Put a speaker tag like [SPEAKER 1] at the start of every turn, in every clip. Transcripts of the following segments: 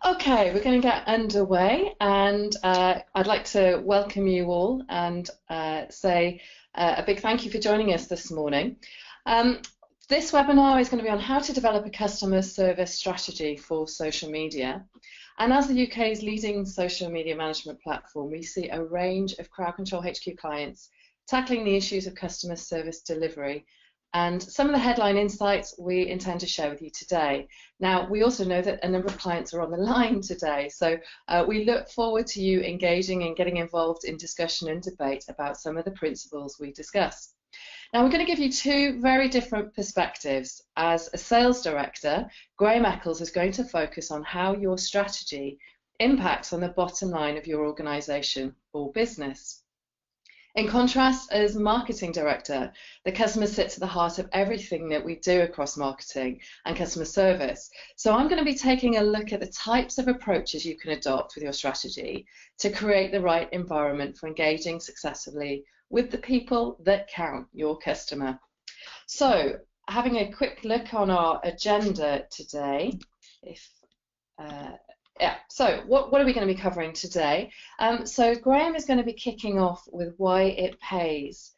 [SPEAKER 1] Okay, we're going to get underway, and I'd like to welcome you all and say a big thank you for joining us this morning. This webinar is going to be on how to develop a customer service strategy for social media. And as the UK's leading social media management platform, we see a range of CrowdControlHQ clients tackling the issues of customer service delivery. And some of the headline insights we intend to share with you today. Now, we also know that a number of clients are on the line today, so we look forward to you engaging and getting involved in discussion and debate about some of the principles we discuss. Now, we're going to give you two very different perspectives. As a sales director, Graham Eccles is going to focus on how your strategy impacts on the bottom line of your organisation or business. In contrast, as marketing director, the customer sits at the heart of everything that we do across marketing and customer service. So I'm going to be taking a look at the types of approaches you can adopt with your strategy to create the right environment for engaging successfully with the people that count, your customer. So, having a quick look on our agenda today, so what are we going to be covering today? So Graham is going to be kicking off with why it pays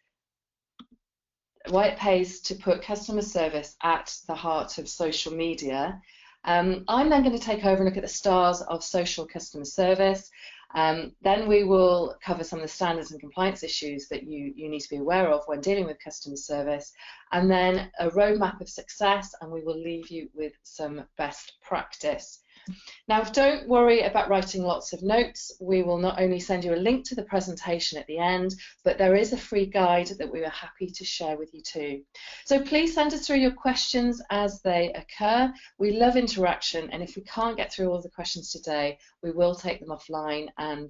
[SPEAKER 1] to put customer service at the heart of social media. I'm then going to take over and look at the stars of social customer service. Then we will cover some of the standards and compliance issues that you need to be aware of when dealing with customer service, and then a roadmap of success, and we will leave you with some best practice. Now, don't worry about writing lots of notes. We will not only send you a link to the presentation at the end, but there is a free guide that we are happy to share with you too. So please send us through your questions as they occur. We love interaction, and if we can't get through all the questions today, we will take them offline and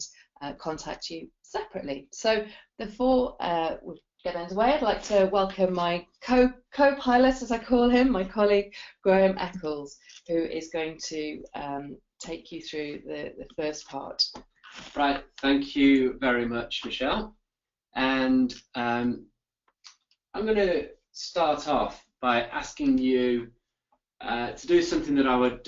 [SPEAKER 1] contact you separately. So before we get underway, I'd like to welcome my co-pilot, as I call him, my colleague Graham Eccles, who is going to take you through the first part.
[SPEAKER 2] Right, thank you very much, Michelle. And I'm going to start off by asking you to do something that I would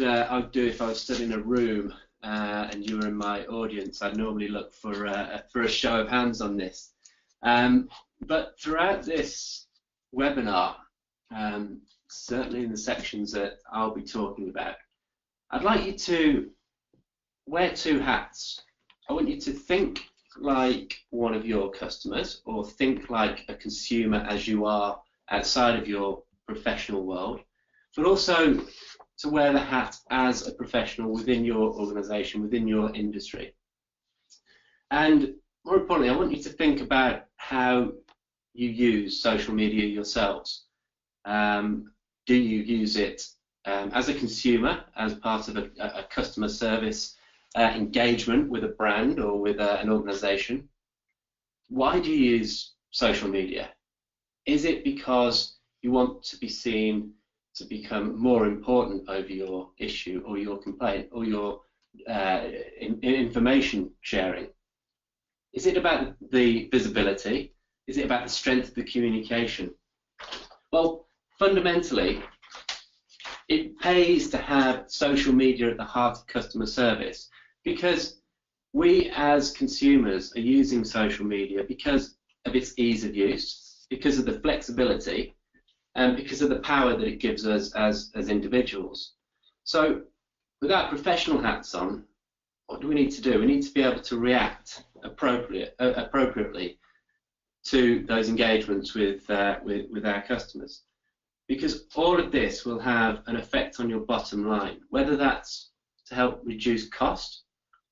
[SPEAKER 2] do if I was stood in a room and you were in my audience. I'd normally look for a show of hands on this. But throughout this webinar, certainly in the sections that I'll be talking about, I'd like you to wear two hats. I want you to think like one of your customers, or think like a consumer as you are outside of your professional world, but also to wear the hat as a professional within your organisation, within your industry. And more importantly, I want you to think about how you use social media yourselves. Do you use it as a consumer, as part of a customer service engagement with a brand or with an organisation? Why do you use social media? Is it because you want to be seen to become more important over your issue or your complaint or your information sharing? Is it about the visibility? Is it about the strength of the communication? Well, fundamentally, it pays to have social media at the heart of customer service, because we as consumers are using social media because of its ease of use, because of the flexibility, and because of the power that it gives us as individuals. So with our professional hats on, what do we need to do? We need to be able to react appropriately to those engagements with our customers, because all of this will have an effect on your bottom line, whether that's to help reduce cost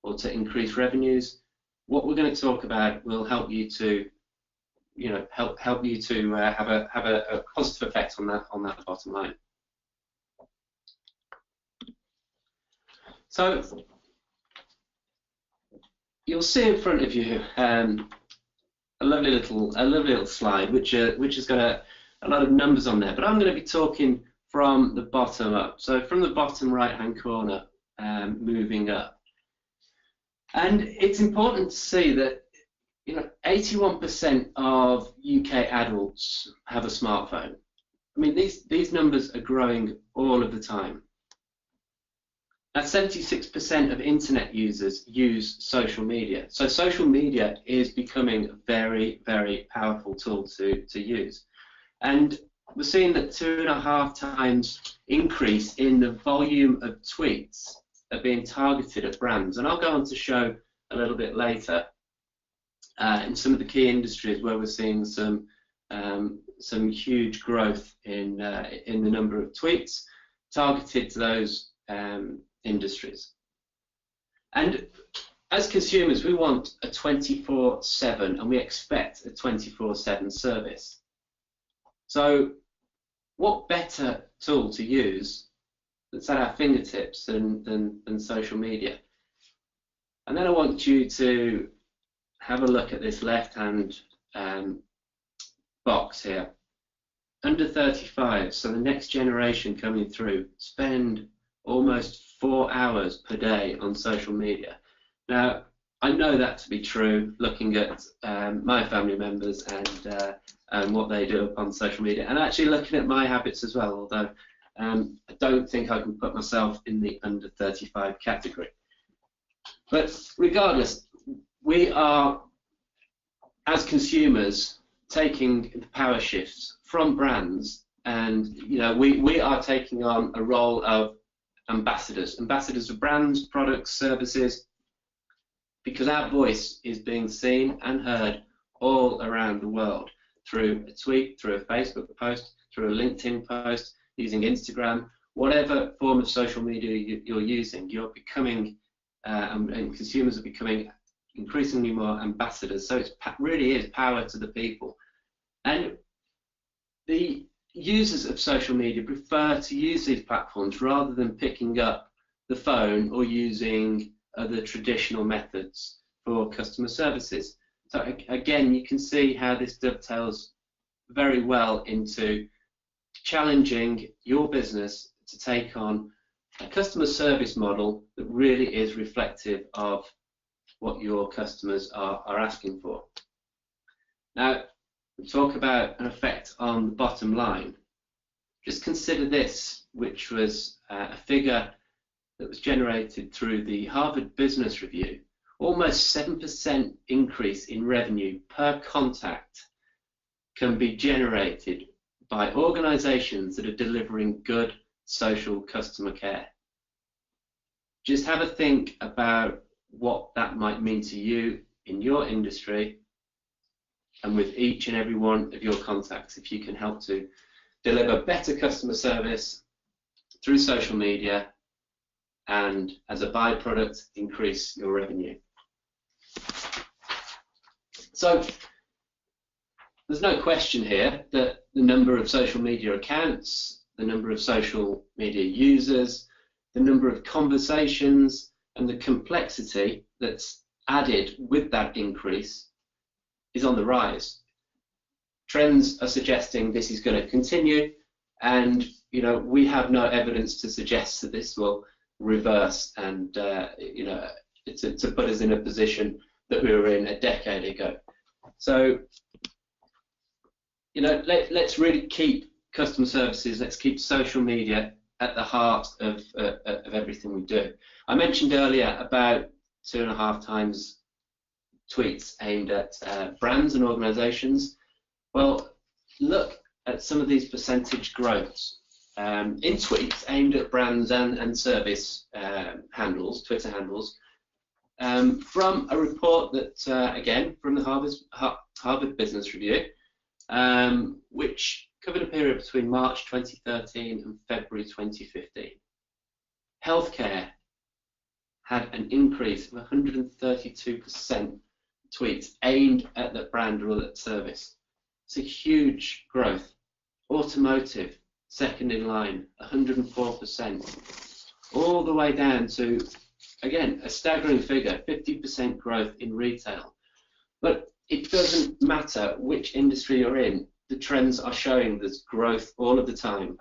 [SPEAKER 2] or to increase revenues. What we're going to talk about will help you to, help you to have a positive effect on that bottom line. So you'll see in front of you a lovely little slide which has got a lot of numbers on there, but I'm going to be talking from the bottom up. So from the bottom right-hand corner, moving up. And it's important to see that 81% of UK adults have a smartphone. I mean, these numbers are growing all of the time. Now, 76% of internet users use social media. So social media is becoming a very, very powerful tool to use. And we're seeing that 2.5 times increase in the volume of tweets are being targeted at brands. And I'll go on to show a little bit later in some of the key industries where we're seeing some huge growth in the number of tweets targeted to those industries. And as consumers, we want a 24/7, and we expect a 24/7 service. So what better tool to use that's at our fingertips than social media? And then I want you to have a look at this left-hand box here. Under 35, so the next generation coming through, spend almost 4 hours per day on social media. Now, I know that to be true, looking at my family members and what they do on social media, and actually looking at my habits as well, although I don't think I can put myself in the under 35 category. But regardless, we are, as consumers, taking the power shifts from brands, and we are taking on a role of ambassadors of brands, products, services, because our voice is being seen and heard all around the world through a tweet, through a Facebook post, through a LinkedIn post, using Instagram, whatever form of social media you're using. You're becoming, and consumers are becoming increasingly more ambassadors. So it really is power to the people. And the users of social media prefer to use these platforms rather than picking up the phone or using other traditional methods for customer services. So again, you can see how this dovetails very well into challenging your business to take on a customer service model that really is reflective of what your customers are asking for. Now, we talk about an effect on the bottom line. Just consider this, which was a figure that was generated through the Harvard Business Review. Almost 7% increase in revenue per contact can be generated by organizations that are delivering good social customer care. Just have a think about what that might mean to you in your industry and with each and every one of your contacts, if you can help to deliver better customer service through social media and, as a byproduct, increase your revenue. So there's no question here that the number of social media accounts, the number of social media users, the number of conversations, and the complexity that's added with that increase is on the rise. Trends are suggesting this is going to continue, and we have no evidence to suggest that this will reverse and to put us in a position that we were in a decade ago. So let's really keep customer services, let's keep social media at the heart of everything we do. I mentioned earlier about 2.5 times tweets aimed at brands and organizations. Well, look at some of these percentage growths in tweets aimed at brands and service handles, Twitter handles, from a report that, again, from the Harvard Business Review, which covered a period between March 2013 and February 2015. Healthcare had an increase of 132% tweets aimed at that brand or that service. It's a huge growth. Automotive, second in line, 104%. All the way down to, again, a staggering figure, 50% growth in retail. But it doesn't matter which industry you're in, the trends are showing this growth all of the time.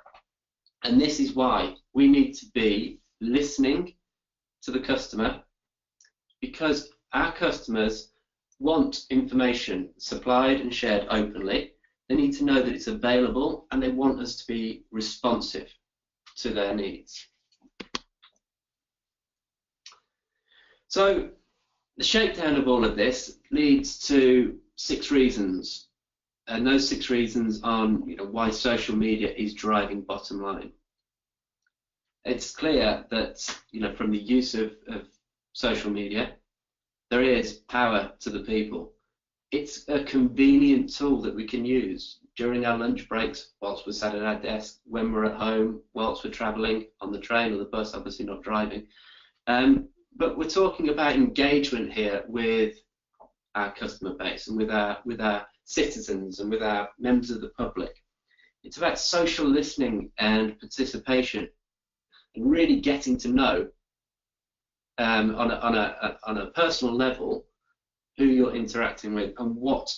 [SPEAKER 2] And this is why we need to be listening to the customer, because our customers want information supplied and shared openly. They need to know that it's available, and they want us to be responsive to their needs. So the shakedown of all of this leads to 6 reasons, and those 6 reasons on why social media is driving bottom line. It's clear that from the use of social media, there is power to the people. It's a convenient tool that we can use during our lunch breaks, whilst we're sat at our desk, when we're at home, whilst we're travelling on the train or the bus, obviously not driving. But we're talking about engagement here with our customer base and with our citizens and with our members of the public. It's about social listening and participation, and really getting to know on a personal level who you're interacting with and what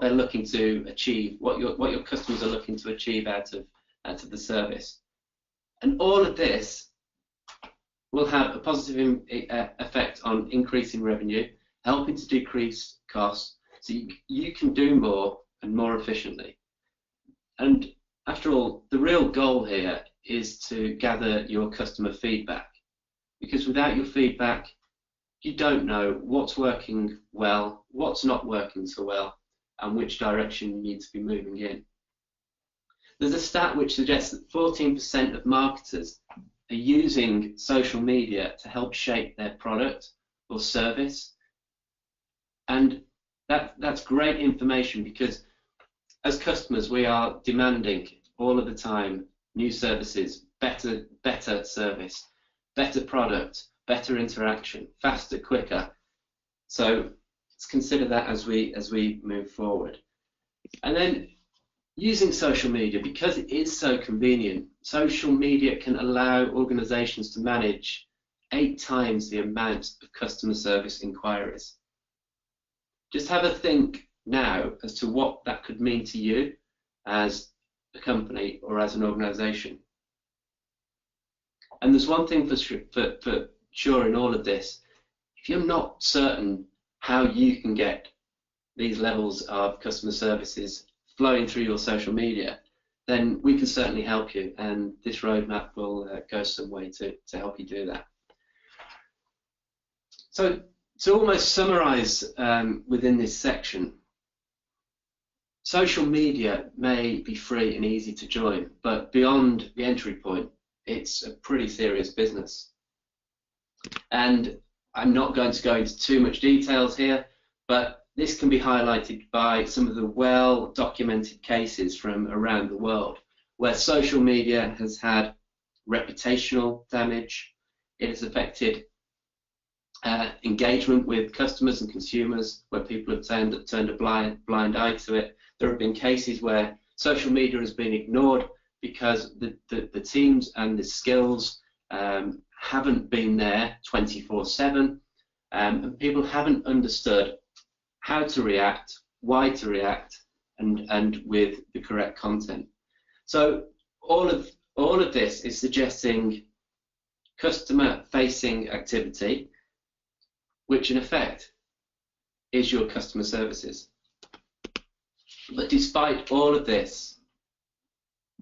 [SPEAKER 2] they're looking to achieve, what your customers are looking to achieve out of the service. And all of this will have a positive effect on increasing revenue, helping to decrease costs, so you can do more and more efficiently. And after all, the real goal here is to gather your customer feedback, because without your feedback, you don't know what's working well, what's not working so well, and which direction you need to be moving in. There's a stat which suggests that 14% of marketers are using social media to help shape their product or service. And that's great information, because as customers we are demanding all of the time new services, better service, better product, better interaction, faster, quicker. So let's consider that as we move forward. And then using social media, because it is so convenient, social media can allow organizations to manage 8 times the amount of customer service inquiries. Just have a think now as to what that could mean to you as a company or as an organization. And there's one thing for sure in all of this: if you're not certain how you can get these levels of customer services flowing through your social media, then we can certainly help you, and this roadmap will go some way to help you do that. So to almost summarize within this section, social media may be free and easy to join, but beyond the entry point, it's a pretty serious business. And I'm not going to go into too much details here, but this can be highlighted by some of the well-documented cases from around the world where social media has had reputational damage, it has affected engagement with customers and consumers, where people have turned a blind eye to it. There have been cases where social media has been ignored because the teams and the skills haven't been there 24/7, and people haven't understood how to react, why to react, and with the correct content. So all of this is suggesting customer-facing activity, which in effect is your customer services. But despite all of this,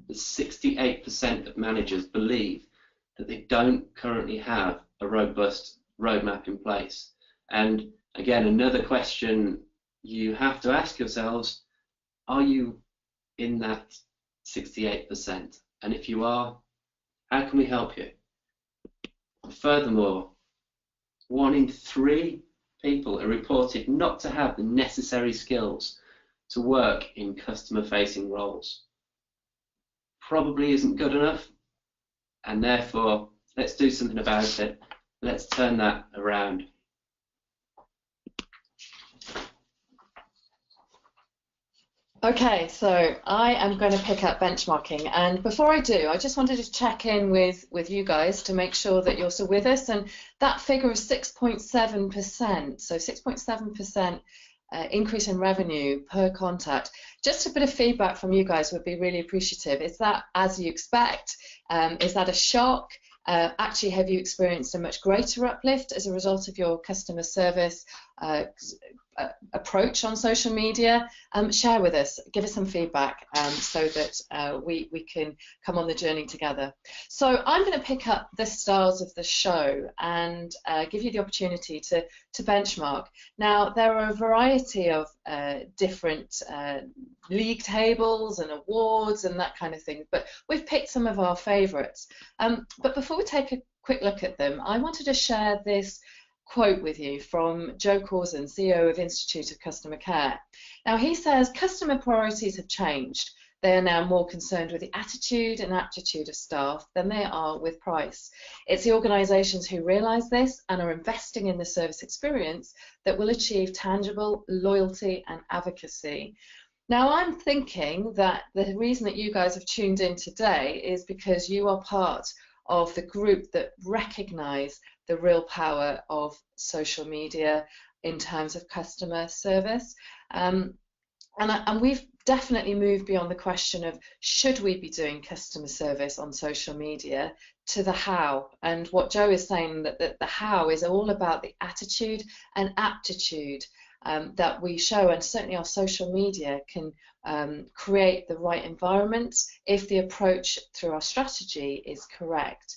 [SPEAKER 2] 68% of managers believe that they don't currently have a robust roadmap in place. And again, another question you have to ask yourselves: are you in that 68%? And if you are, how can we help you? Furthermore, 1 in 3 people are reported not to have the necessary skills to work in customer-facing roles. Probably isn't good enough, and therefore let's do something about it. Let's turn that around.
[SPEAKER 1] Okay, so I am going to pick up benchmarking, and before I do, I just wanted to check in with you guys to make sure that you're still with us, and that figure is 6.7%, so 6.7% increase in revenue per contact. Just a bit of feedback from you guys would be really appreciative. Is that as you expect? Is that a shock? Actually, have you experienced a much greater uplift as a result of your customer service approach on social media, share with us, give us some feedback so that we can come on the journey together. So I'm going to pick up the stars of the show and give you the opportunity to benchmark. Now, there are a variety of different league tables and awards and that kind of thing, but we've picked some of our favourites. But before we take a quick look at them, I wanted to share this quote with you from Joe Corzine, CEO of Institute of Customer Care. Now, he says customer priorities have changed. They are now more concerned with the attitude and aptitude of staff than they are with price. It's the organisations who realise this and are investing in the service experience that will achieve tangible loyalty and advocacy. Now, I'm thinking that the reason that you guys have tuned in today is because you are part of the group that recognise the real power of social media in terms of customer service. And we've definitely moved beyond the question of should we be doing customer service on social media to the how. And what Joe is saying, that the how is all about the attitude and aptitude that we show, and certainly our social media can create the right environment if the approach through our strategy is correct.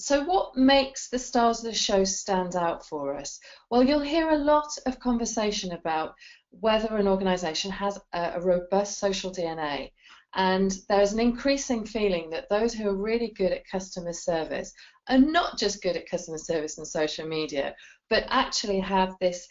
[SPEAKER 1] So what makes the stars of the show stand out for us? Well, you'll hear a lot of conversation about whether an organisation has a robust social DNA. And there's an increasing feeling that those who are really good at customer service are not just good at customer service and social media, but actually have this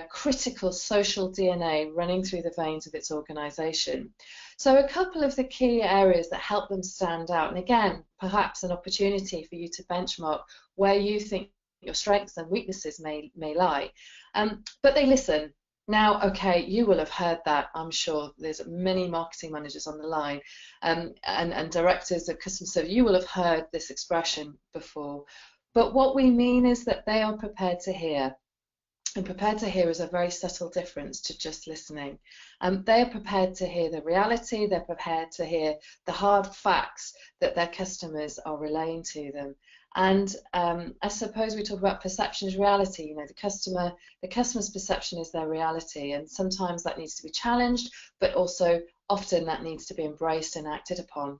[SPEAKER 1] critical social DNA running through the veins of its organisation. So a couple of the key areas that help them stand out, and again, perhaps an opportunity for you to benchmark where you think your strengths and weaknesses may lie. But they listen. Now, okay, you will have heard that, I'm sure. There's many marketing managers on the line and directors of customer service. You will have heard this expression before. But what we mean is that they are prepared to hear. And prepared to hear is a very subtle difference to just listening. They are prepared to hear the reality, they're prepared to hear the hard facts that their customers are relaying to them. And I suppose we talk about perception is reality. You know, the customer's perception is their reality, and sometimes that needs to be challenged, but also often that needs to be embraced and acted upon.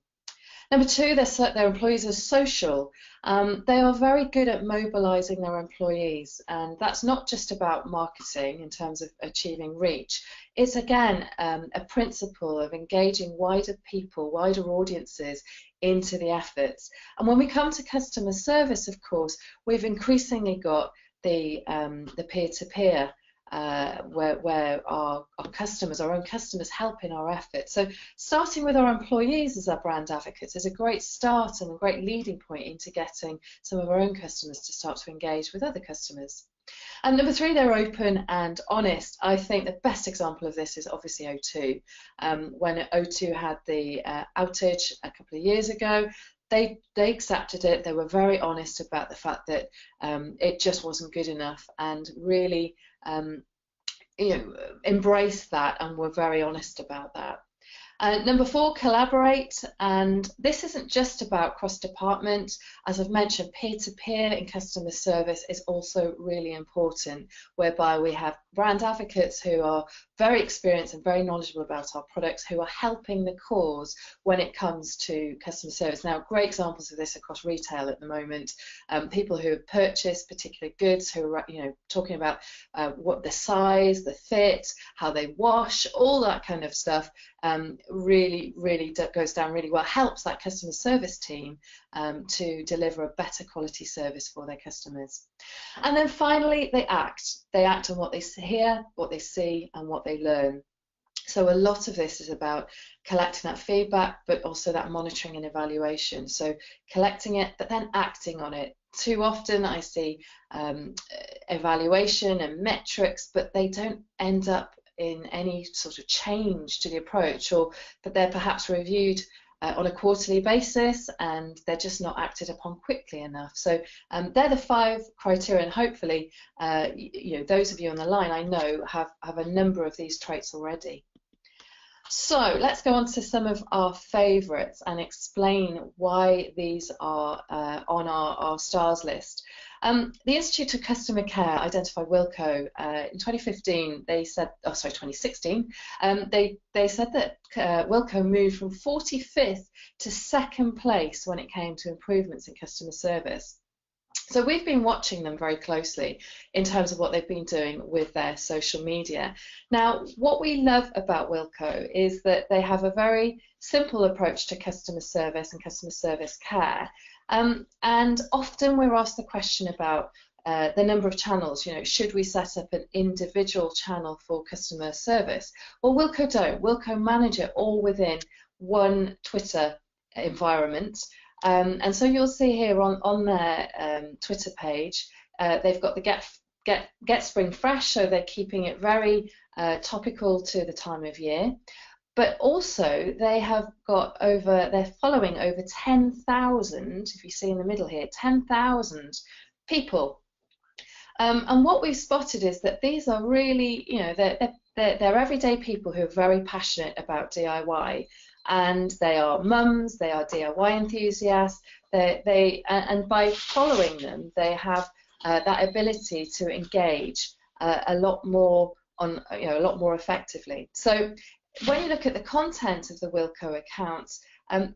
[SPEAKER 1] Number two, their employees are social. They are very good at mobilising their employees, and that's not just about marketing in terms of achieving reach. It's again a principle of engaging wider people, wider audiences into the efforts. And when we come to customer service, of course, we've increasingly got the peer-to-peer. Where our customers, our own customers, help in our efforts. So starting with our employees as our brand advocates is a great start and a great leading point into getting some of our own customers to start to engage with other customers. And number three, they're open and honest. I think the best example of this is obviously O2. When O2 had the outage a couple of years ago, they accepted it. They were very honest about the fact that it just wasn't good enough, and really embraced that and were very honest about that. Number four, collaborate. And this isn't just about cross-department. As I've mentioned, peer-to-peer in customer service is also really important, whereby we have brand advocates who are very experienced and very knowledgeable about our products, who are helping the cause when it comes to customer service. Now, great examples of this across retail at the moment. People who have purchased particular goods, who are talking about what the size, the fit, how they wash, all that kind of stuff. Really goes down really well, helps that customer service team to deliver a better quality service for their customers. And then finally, they act on what they hear, what they see, and what they learn. So a lot of this is about collecting that feedback, but also that monitoring and evaluation. So collecting it, but then acting on it. Too often I see evaluation and metrics, but they don't end up in any sort of change to the approach, or that they're perhaps reviewed on a quarterly basis and they're just not acted upon quickly enough. So they're the 5 criteria, and hopefully those of you on the line I know have a number of these traits already. So let's go on to some of our favourites and explain why these are on our stars list. The Institute of Customer Care identified Wilco in 2015. They said, 2016. They said that Wilco moved from 45th to 2nd place when it came to improvements in customer service. So we've been watching them very closely in terms of what they've been doing with their social media. Now, what we love about Wilco is that they have a very simple approach to customer service and customer service care. And often we're asked the question about the number of channels. You know, should we set up an individual channel for customer service? Well, Wilco don't. Wilco manage it all within one Twitter environment. And so you'll see here on their Twitter page, they've got the Get Spring Fresh, so they're keeping it very topical to the time of year. But also they have got they're following over 10,000, if you see in the middle here, 10,000 people. And what we've spotted is that these are really, you know, they're everyday people who are very passionate about DIY. And they are mums, they are DIY enthusiasts, and by following them, they have that ability to engage a lot more a lot more effectively. So when you look at the content of the Wilco accounts,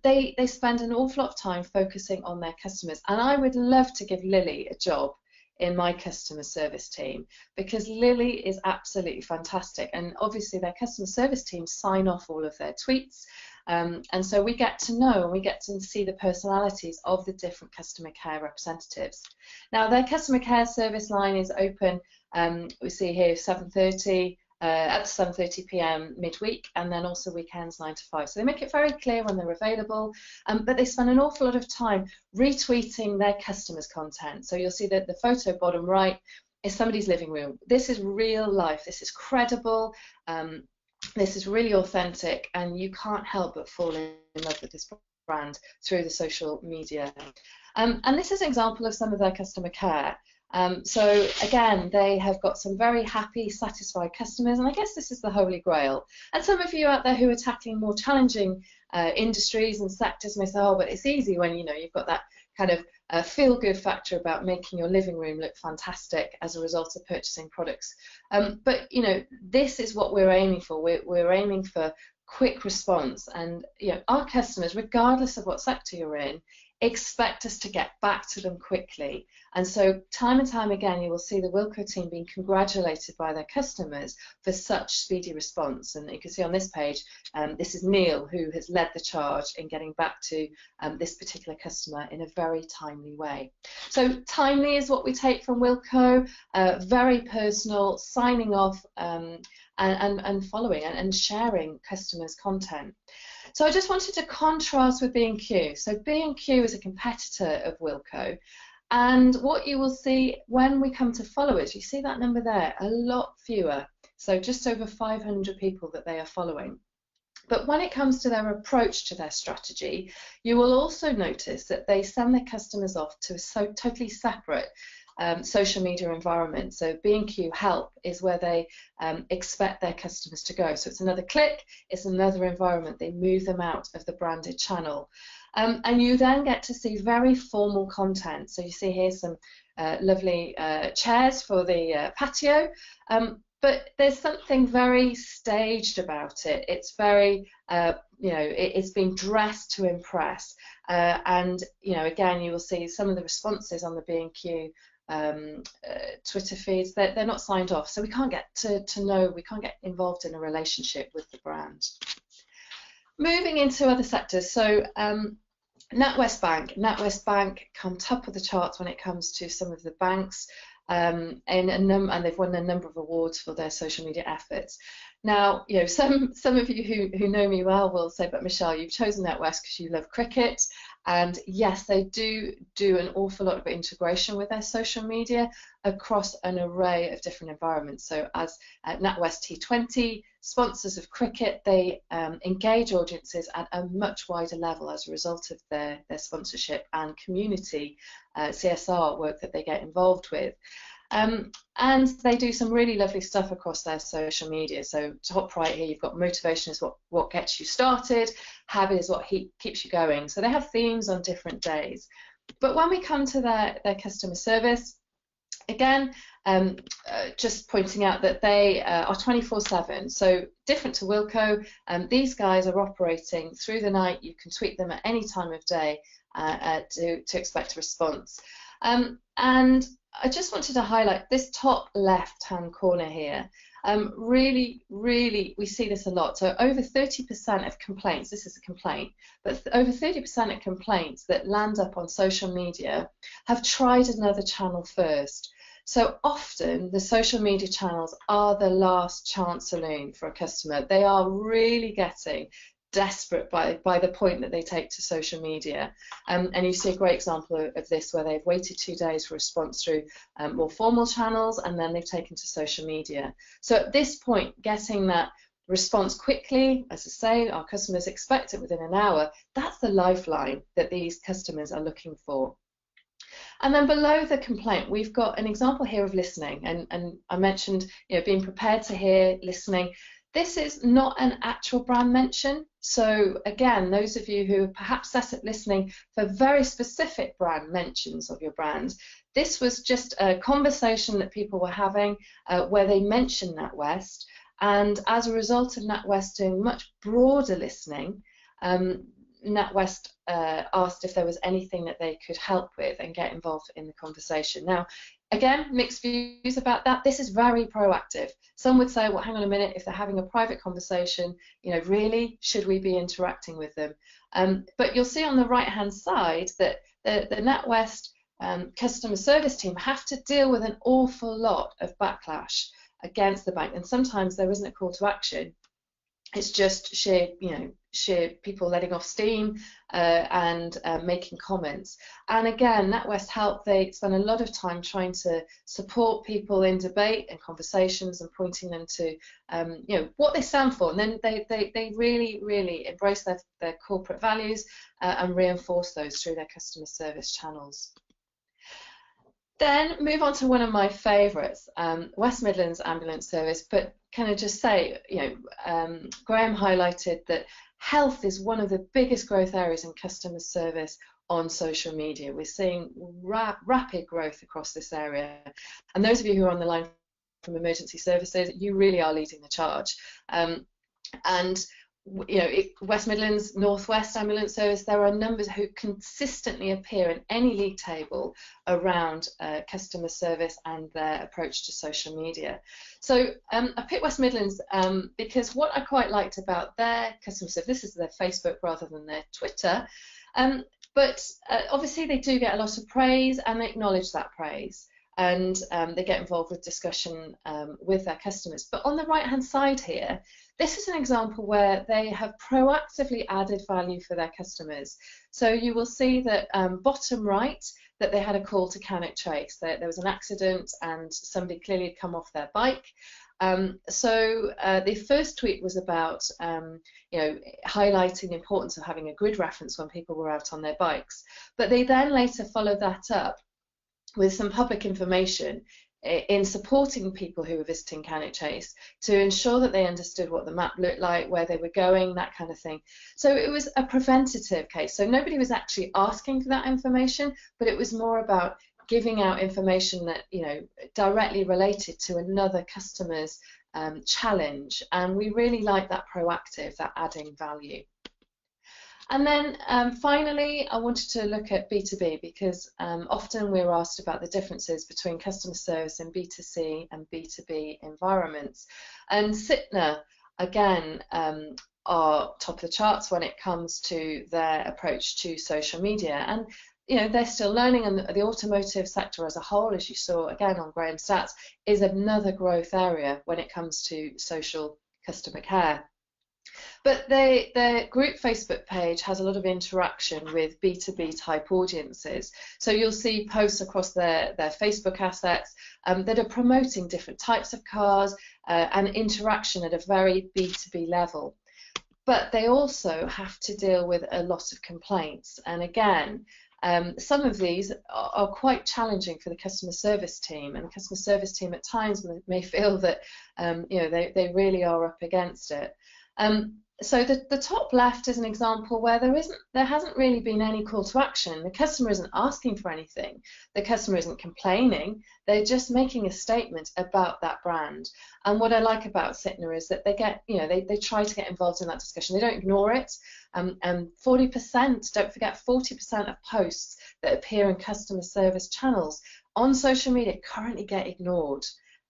[SPEAKER 1] they spend an awful lot of time focusing on their customers, and I would love to give Lily a job in my customer service team, because Lily is absolutely fantastic, and obviously their customer service team sign off all of their tweets. And so we get to know and we get to see the personalities of the different customer care representatives. Now, their customer care service line is open, we see here 7:30 up to 7:30 p.m. midweek, and then also weekends 9 to 5. So they make it very clear when they're available, but they spend an awful lot of time retweeting their customers' content. So you'll see that the photo bottom right is somebody's living room. This is real life, this is credible, this is really authentic, and you can't help but fall in love with this brand through the social media. And this is an example of some of their customer care. So again, they have got some very happy, satisfied customers, and I guess this is the holy grail. And some of you out there who are tackling more challenging industries and sectors may say, oh, but it's easy when, you know, you've got that kind of feel-good factor about making your living room look fantastic as a result of purchasing products. But, you know, this is what we're aiming for. We're aiming for quick response, and, you know, our customers, regardless of what sector you're in, expect us to get back to them quickly. And so time and time again, you will see the Wilco team being congratulated by their customers for such speedy response. And you can see on this page, this is Neil, who has led the charge in getting back to this particular customer in a very timely way. So timely is what we take from Wilco, very personal, signing off and following and sharing customers' content. So I just wanted to contrast with B&Q. So B&Q is a competitor of Wilco, and what you will see when we come to followers, you see that number there, a lot fewer, so just over 500 people that they are following. But when it comes to their approach to their strategy, you will also notice that they send their customers off to a totally separate social media environment. So B&Q Help is where they expect their customers to go. So it's another click, it's another environment. They move them out of the branded channel. And you then get to see very formal content. So you see here some lovely chairs for the patio. But there's something very staged about it. It's very, you know, it's been dressed to impress. And, you know, again, you will see some of the responses on the B&Q Twitter feeds, they're not signed off, so we can't get to know, we can't get involved in a relationship with the brand. Moving into other sectors, so NatWest Bank come top of the charts when it comes to some of the banks, and they've won a number of awards for their social media efforts. Now, you know, some of you who know me well will say, but Michelle, you've chosen NatWest because you love cricket. And yes, they do an awful lot of integration with their social media across an array of different environments. So as NatWest T20 sponsors of cricket, they engage audiences at a much wider level as a result of their sponsorship and community CSR work that they get involved with. And they do some really lovely stuff across their social media. So top right here, you've got motivation is what gets you started, habit is what keeps you going. So they have themes on different days. But when we come to their customer service, again, just pointing out that they are 24/7, so different to Wilco. These guys are operating through the night. You can tweet them at any time of day to expect a response. And I just wanted to highlight this top left-hand corner here. Really, we see this a lot. So over 30% of complaints, this is a complaint, but over 30% of complaints that land up on social media have tried another channel first. So often the social media channels are the last chance saloon for a customer. They are really getting desperate by the point that they take to social media. And you see a great example of this where they've waited 2 days for response through more formal channels, and then they've taken to social media. So at this point, getting that response quickly, as I say, our customers expect it within an hour. That's the lifeline that these customers are looking for. And then below the complaint, we've got an example here of listening. And I mentioned, being prepared to hear, listening. This is not an actual brand mention. So again, those of you who perhaps set up listening for very specific brand mentions of your brand, this was just a conversation that people were having where they mentioned NatWest. And as a result of NatWest doing much broader listening, NatWest asked if there was anything that they could help with and get involved in the conversation. Now, again, mixed views about that. This is very proactive. Some would say, well, hang on a minute, if they're having a private conversation, really, should we be interacting with them? But you'll see on the right-hand side that the NatWest customer service team have to deal with an awful lot of backlash against the bank, and sometimes there isn't a call to action. It's just sheer people letting off steam and making comments. And again, NatWest Help, they spend a lot of time trying to support people in debate and conversations and pointing them to what they stand for. And then they really embrace their corporate values and reinforce those through their customer service channels. Then move on to one of my favourites, West Midlands Ambulance Service. But can I just say, Graham highlighted that health is one of the biggest growth areas in customer service on social media. We're seeing rapid growth across this area. And those of you who are on the line from emergency services, you really are leading the charge. West Midlands, Northwest Ambulance Service, there are numbers who consistently appear in any league table around customer service and their approach to social media. So I picked West Midlands because what I quite liked about their customer service, this is their Facebook rather than their Twitter, but obviously they do get a lot of praise and they acknowledge that praise. And they get involved with discussion with their customers. But on the right-hand side here, this is an example where they have proactively added value for their customers. So you will see that bottom right, that they had a call to Cannock Chase. There was an accident and somebody clearly had come off their bike. So the first tweet was about highlighting the importance of having a grid reference when people were out on their bikes. But they then later followed that up with some public information in supporting people who were visiting Cannock Chase to ensure that they understood what the map looked like, where they were going, that kind of thing. So it was a preventative case. So nobody was actually asking for that information, but it was more about giving out information that directly related to another customer's challenge. And we really like that proactive, that adding value. And then finally, I wanted to look at B2B because often we're asked about the differences between customer service in B2C and B2B environments. And Sitner, again, are top of the charts when it comes to their approach to social media. And they're still learning, and the automotive sector as a whole, as you saw again on Graham's stats, is another growth area when it comes to social customer care. But their group Facebook page has a lot of interaction with B2B type audiences. So you'll see posts across their Facebook assets that are promoting different types of cars and interaction at a very B2B level. But they also have to deal with a lot of complaints. And again, some of these are quite challenging for the customer service team, and the customer service team at times may feel that they really are up against it. So the top left is an example where there hasn't really been any call to action. The customer isn't asking for anything. The customer isn't complaining. They're just making a statement about that brand. And what I like about Sitna is that they get, they try to get involved in that discussion. They don't ignore it. And 40%, don't forget, 40% of posts that appear in customer service channels on social media currently get ignored.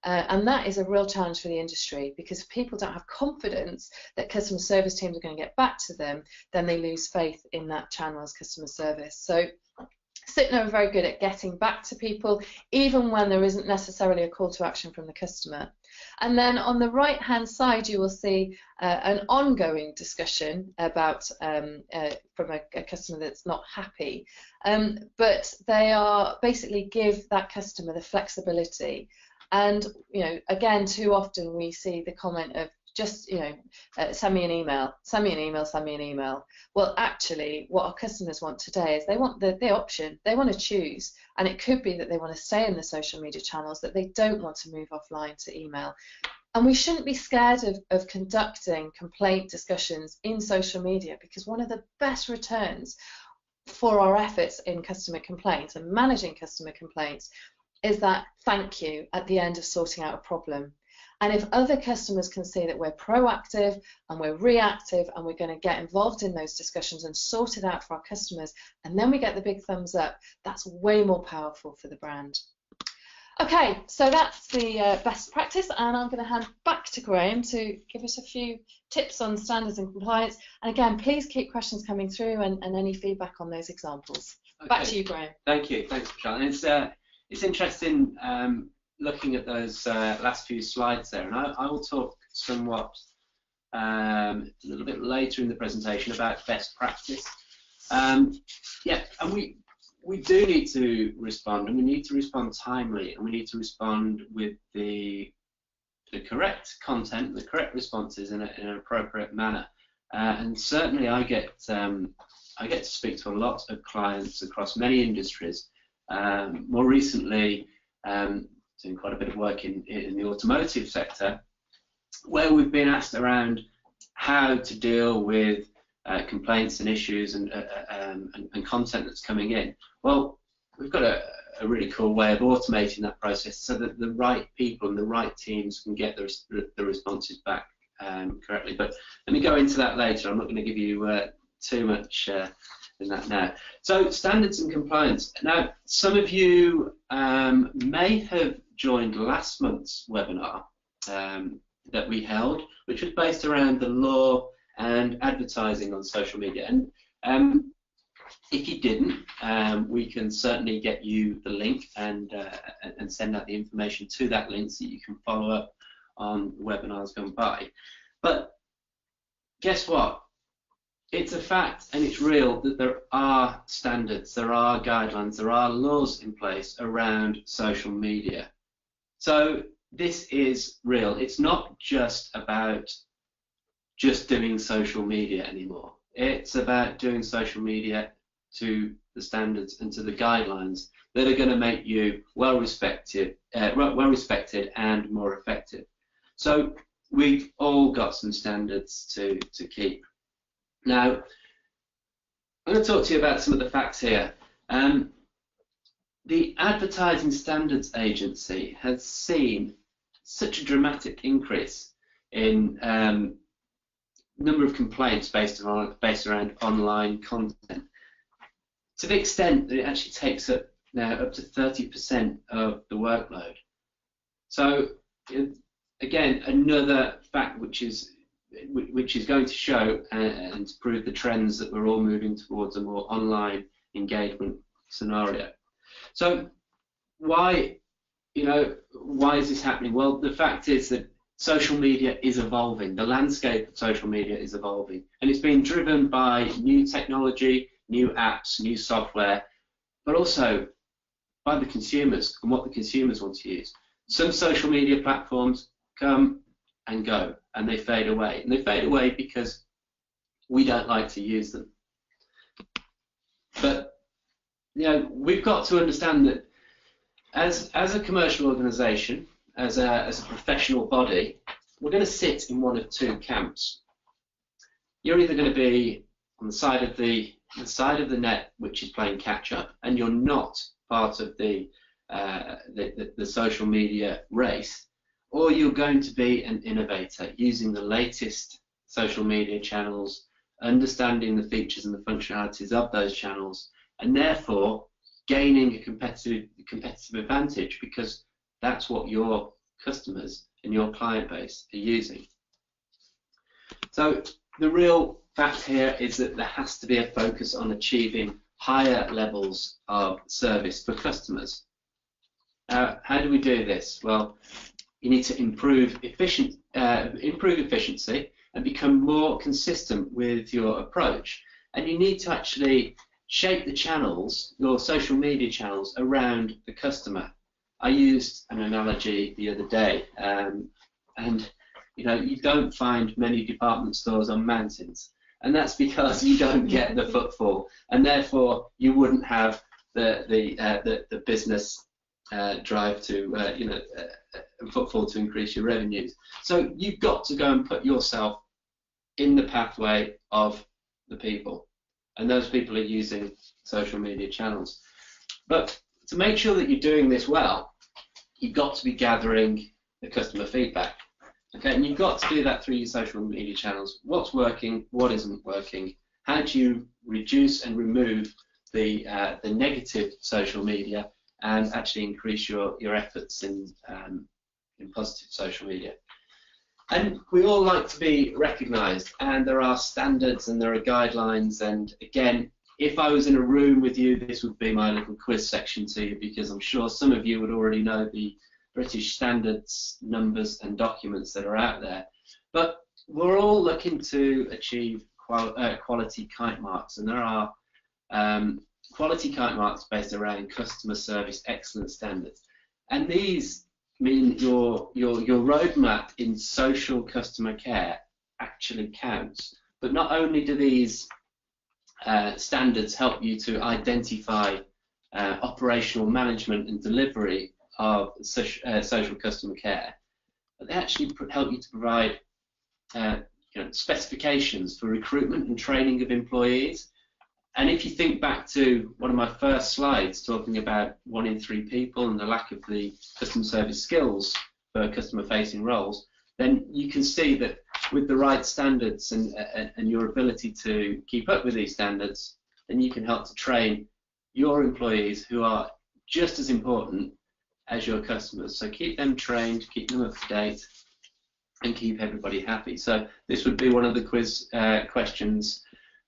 [SPEAKER 1] And that is a real challenge for the industry, because if people don't have confidence that customer service teams are going to get back to them, then they lose faith in that channel as customer service. So Sitna are very good at getting back to people, even when there isn't necessarily a call to action from the customer. And then on the right-hand side, you will see an ongoing discussion about from a customer that's not happy. But they are basically give that customer the flexibility. And again, too often we see the comment of just send me an email, send me an email, send me an email. Well, actually, what our customers want today is they want the option. They want to choose, and it could be that they want to stay in the social media channels, that they don't want to move offline to email. And we shouldn't be scared of conducting complaint discussions in social media, because one of the best returns for our efforts in customer complaints and managing customer complaints is that thank you at the end of sorting out a problem. And if other customers can see that we're proactive and we're reactive and we're going to get involved in those discussions and sort it out for our customers, and then we get the big thumbs up, that's way more powerful for the brand. Okay, so that's the best practice, and I'm going to hand back to Graham to give us a few tips on standards and compliance. And again, please keep questions coming through and any feedback on those examples. Okay. Back to you, Graham.
[SPEAKER 2] Thank you. Thanks, Michelle. And it's interesting looking at those last few slides there, and I will talk somewhat a little bit later in the presentation about best practice. Yeah, and we do need to respond, and we need to respond timely, and we need to respond with the correct content, the correct responses in an appropriate manner. And certainly, I get to speak to a lot of clients across many industries. More recently, doing quite a bit of work in the automotive sector, where we've been asked around how to deal with complaints and issues and content that's coming in. Well, we've got a really cool way of automating that process so that the right people and the right teams can get the responses back correctly. But let me go into that later. I'm not going to give you too much in that now. So standards and compliance. Now, some of you may have joined last month's webinar that we held, which was based around the law and advertising on social media. And if you didn't, we can certainly get you the link and send out the information to that link so you can follow up on webinars gone by. But guess what? It's a fact and it's real that there are standards, there are guidelines, there are laws in place around social media. So this is real. It's not just about just doing social media anymore. It's about doing social media to the standards and to the guidelines that are going to make you well respected and more effective. So we've all got some standards to keep. Now, I'm going to talk to you about some of the facts here. The Advertising Standards Agency has seen such a dramatic increase in number of complaints based around online content, to the extent that it actually takes up now up to 30% of the workload. So again, another fact which is going to show and prove the trends that we're all moving towards a more online engagement scenario. So why is this happening? Well, the fact is that social media is evolving. The landscape of social media is evolving, and it's being driven by new technology, new apps, new software, but also by the consumers and what the consumers want to use. Some social media platforms come and go, and they fade away. And they fade away because we don't like to use them. But we've got to understand that as a commercial organisation, as a professional body, we're going to sit in one of two camps. You're either going to be on the side of the net, which is playing catch up, and you're not part of the social media race, or you're going to be an innovator using the latest social media channels, understanding the features and the functionalities of those channels, and therefore gaining a competitive advantage, because that's what your customers and your client base are using. So the real fact here is that there has to be a focus on achieving higher levels of service for customers. How do we do this? Well, you need to improve efficiency and become more consistent with your approach. And you need to actually shape the channels, your social media channels, around the customer. I used an analogy the other day, and you don't find many department stores on mountains, and that's because you don't get the footfall, and therefore you wouldn't have the business drive to footfall to increase your revenues. So you've got to go and put yourself in the pathway of the people, and those people are using social media channels. But to make sure that you're doing this well, you've got to be gathering the customer feedback. Okay, and you've got to do that through your social media channels. What's working, what isn't working? How do you reduce and remove the negative social media and actually increase your efforts in positive social media? And we all like to be recognised, and there are standards and there are guidelines. And again, if I was in a room with you, this would be my little quiz section to you, because I'm sure some of you would already know the British standards, numbers and documents that are out there. But we're all looking to achieve quality kite marks, and there are quality kite marks based around customer service excellence standards. And these mean your roadmap in social customer care actually counts. But not only do these standards help you to identify operational management and delivery of social customer care, but they actually help you to provide specifications for recruitment and training of employees. And if you think back to one of my first slides talking about 1 in 3 people and the lack of the customer service skills for customer-facing roles, then you can see that with the right standards and your ability to keep up with these standards, then you can help to train your employees, who are just as important as your customers. So keep them trained, keep them up to date, and keep everybody happy. So this would be one of the quiz questions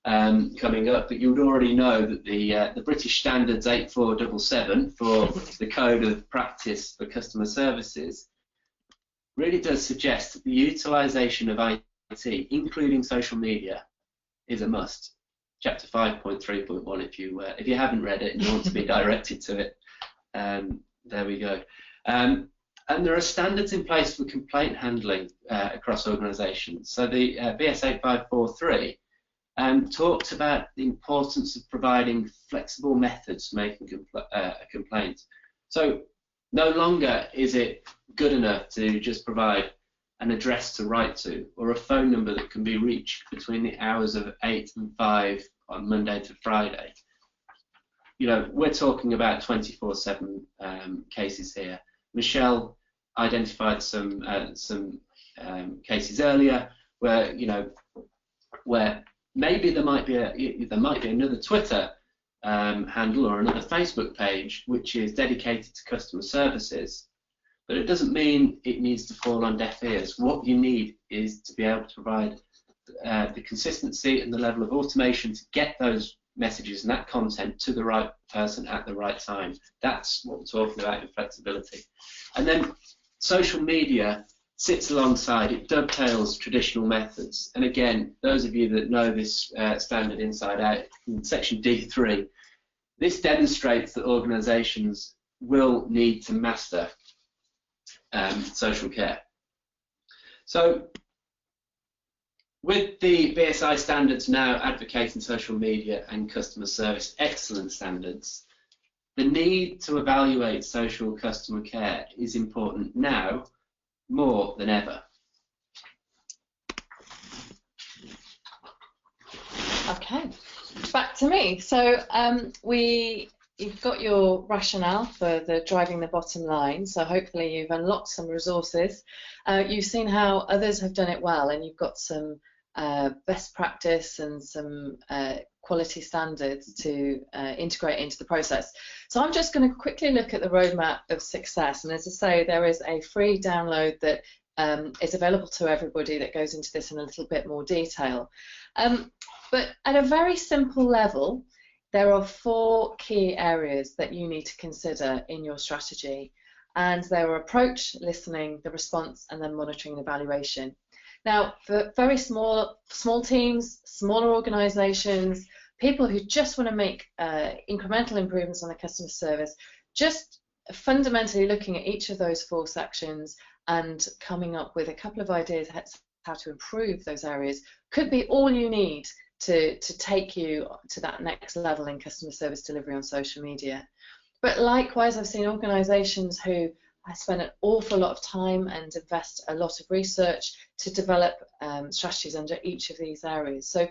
[SPEAKER 2] coming up, but you would already know that the British Standards 8477 for the Code of Practice for Customer Services really does suggest that the utilisation of IT, including social media, is a must. Chapter 5.3.1, if you haven't read it and you want to be directed to it, there we go. And there are standards in place for complaint handling across organisations. So the BS 8543 talks about the importance of providing flexible methods for making a complaint. So no longer is it good enough to just provide an address to write to, or a phone number that can be reached between the hours of 8 and 5 on Monday to Friday. We're talking about 24/7 cases here. Michelle identified some cases earlier where maybe there might be another Twitter handle or another Facebook page which is dedicated to customer services, but it doesn't mean it needs to fall on deaf ears. What you need is to be able to provide the consistency and the level of automation to get those messages and that content to the right person at the right time. That's what we're talking about in flexibility. And then social media sits alongside, it dovetails traditional methods. And again, those of you that know this standard inside out, in section D3, this demonstrates that organisations will need to master social care. So with the BSI standards now advocating social media and customer service excellence standards, the need to evaluate social customer care is important now more than ever.
[SPEAKER 1] Okay, back to me. So you've got your rationale for the driving the bottom line. So hopefully you've unlocked some resources. You've seen how others have done it well, and you've got some best practice and some quality standards to integrate into the process. So I'm just going to quickly look at the roadmap of success. And as I say, there is a free download that is available to everybody that goes into this in a little bit more detail. But at a very simple level, there are 4 key areas that you need to consider in your strategy. And they are approach, listening, the response, and then monitoring and evaluation. Now, for very small teams, smaller organizations, people who just want to make incremental improvements on their customer service, just fundamentally looking at each of those 4 sections and coming up with a couple of ideas how to improve those areas could be all you need to take you to that next level in customer service delivery on social media. But likewise, I've seen organizations who spend an awful lot of time and invest a lot of research to develop strategies under each of these areas. So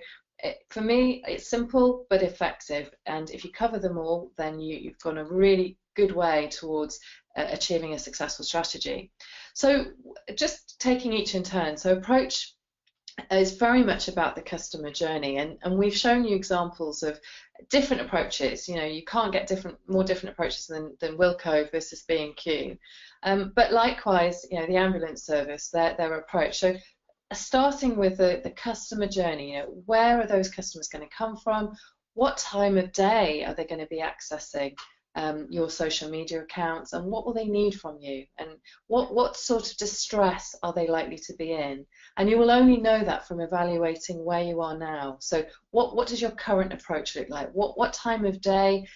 [SPEAKER 1] for me, it's simple but effective, and if you cover them all, then you've gone a really good way towards achieving a successful strategy. So just taking each in turn, so approach is very much about the customer journey, and we've shown you examples of different approaches. You know, you can't get more different approaches than Wilco versus B&Q, but likewise, you know, the ambulance service, their approach. So starting with the customer journey, you know, where are those customers going to come from? What time of day are they going to be accessing your social media accounts, and what will they need from you, and what sort of distress are they likely to be in? And you will only know that from evaluating where you are now. So what does your current approach look like? What time of day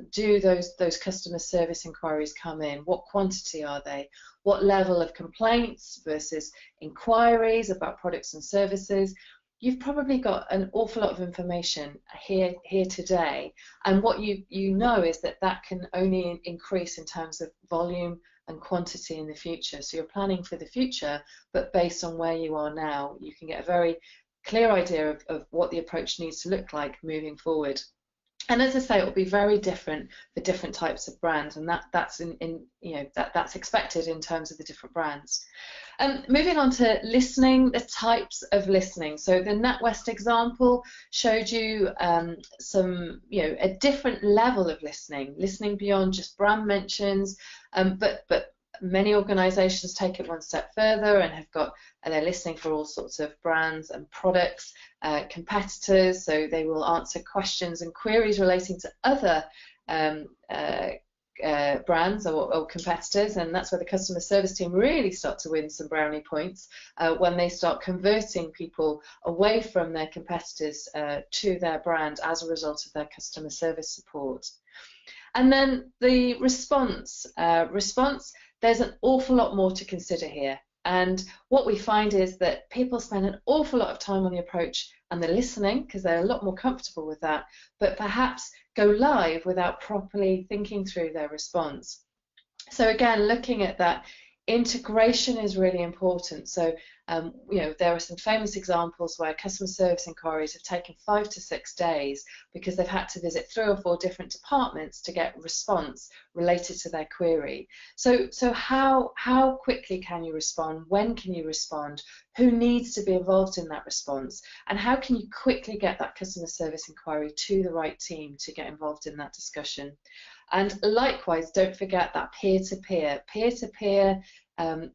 [SPEAKER 1] do those customer service inquiries come in? What quantity are they? What level of complaints versus inquiries about products and services? You've probably got an awful lot of information here today, and what you know is that can only increase in terms of volume and quantity in the future. So you're planning for the future, but based on where you are now, you can get a very clear idea of what the approach needs to look like moving forward. And as I say, it will be very different for different types of brands, and that's that's expected in terms of the different brands. Moving on to listening, the types of listening. So the NatWest example showed you a different level of listening beyond just brand mentions, but many organisations take it one step further and have got they're listening for all sorts of brands and products, competitors, so they will answer questions and queries relating to other brands or competitors, and that's where the customer service team really start to win some brownie points when they start converting people away from their competitors to their brand as a result of their customer service support. And then the response. There's an awful lot more to consider here, and what we find is that people spend an awful lot of time on the approach and the listening because they're a lot more comfortable with that, but perhaps go live without properly thinking through their response. So again, looking at that, integration is really important. So there are some famous examples where customer service inquiries have taken 5 to 6 days because they've had to visit 3 or 4 different departments to get response related to their query. So how quickly can you respond? When can you respond? Who needs to be involved in that response? And how can you quickly get that customer service inquiry to the right team to get involved in that discussion? And likewise, don't forget that peer-to-peer. Peer-to-peer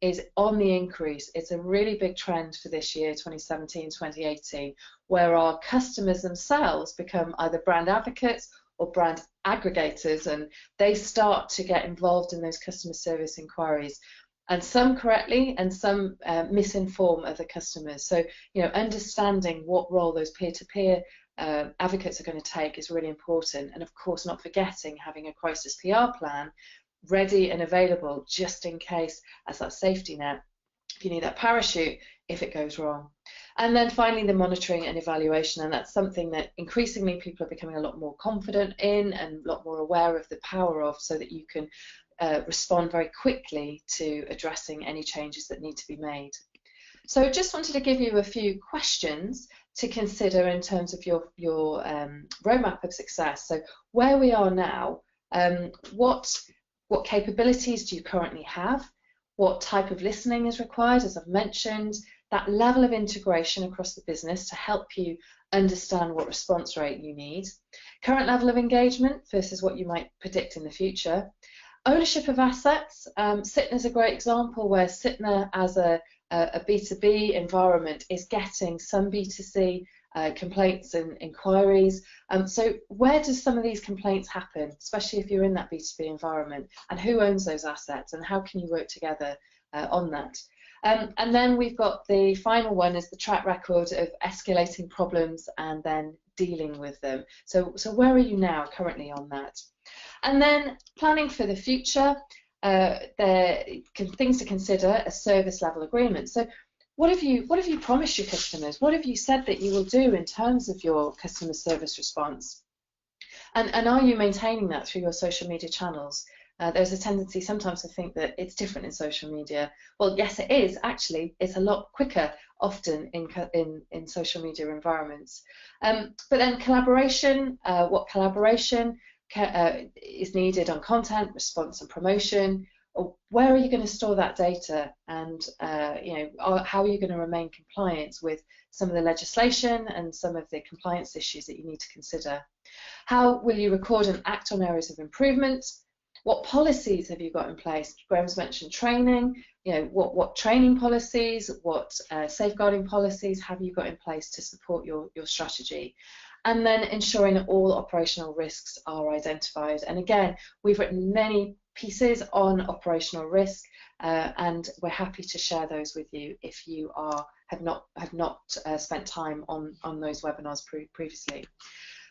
[SPEAKER 1] is on the increase. It's a really big trend for this year, 2017, 2018, where our customers themselves become either brand advocates or brand aggregators, and they start to get involved in those customer service inquiries. And some correctly, and some misinform other customers. So, understanding what role those peer-to-peer advocates are going to take is really important. And of course, not forgetting having a crisis PR plan ready and available just in case, as that safety net, if you need that parachute if it goes wrong. And then finally, the monitoring and evaluation, and that's something that increasingly people are becoming a lot more confident in and a lot more aware of the power of, so that you can respond very quickly to addressing any changes that need to be made. So just wanted to give you a few questions to consider in terms of your roadmap of success. So where we are now, what capabilities do you currently have? What type of listening is required, as I've mentioned, that level of integration across the business to help you understand what response rate you need, current level of engagement versus what you might predict in the future, ownership of assets. Sitna is a great example where Sitna as a B2B environment is getting some B2C complaints and inquiries. So where does some of these complaints happen, especially if you're in that B2B environment, and who owns those assets, and how can you work together on that? And then we've got the final one is the track record of escalating problems and then dealing with them. So where are you now currently on that? And then planning for the future, things to consider, a service level agreement. So what have you promised your customers? What have you said that you will do in terms of your customer service response? And are you maintaining that through your social media channels? There's a tendency sometimes to think that it's different in social media. Well, yes, it is. Actually, it's a lot quicker often in social media environments. But then collaboration, what collaboration is needed on content, response and promotion, or where are you going to store that data, and how are you going to remain compliant with some of the legislation and some of the compliance issues that you need to consider? How will you record and act on areas of improvement? What policies have you got in place? Graham's mentioned training. What training policies, what safeguarding policies have you got in place to support your strategy? And then ensuring that all operational risks are identified. And again, we've written many pieces on operational risk, and we're happy to share those with you if you have not spent time on those webinars previously.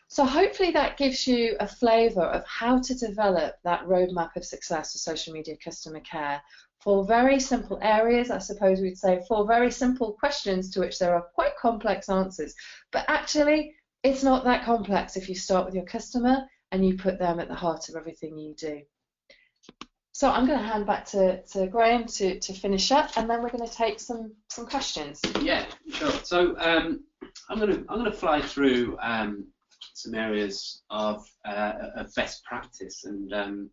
[SPEAKER 1] So hopefully that gives you a flavour of how to develop that roadmap of success for social media customer care. 4 very simple areas, I suppose we'd say 4 very simple questions to which there are quite complex answers. But actually, it's not that complex if you start with your customer and you put them at the heart of everything you do. So I'm going to hand back to Graham to finish up, and then we're going to take some questions.
[SPEAKER 2] Yeah, sure. So I'm going to fly through some areas of best practice, and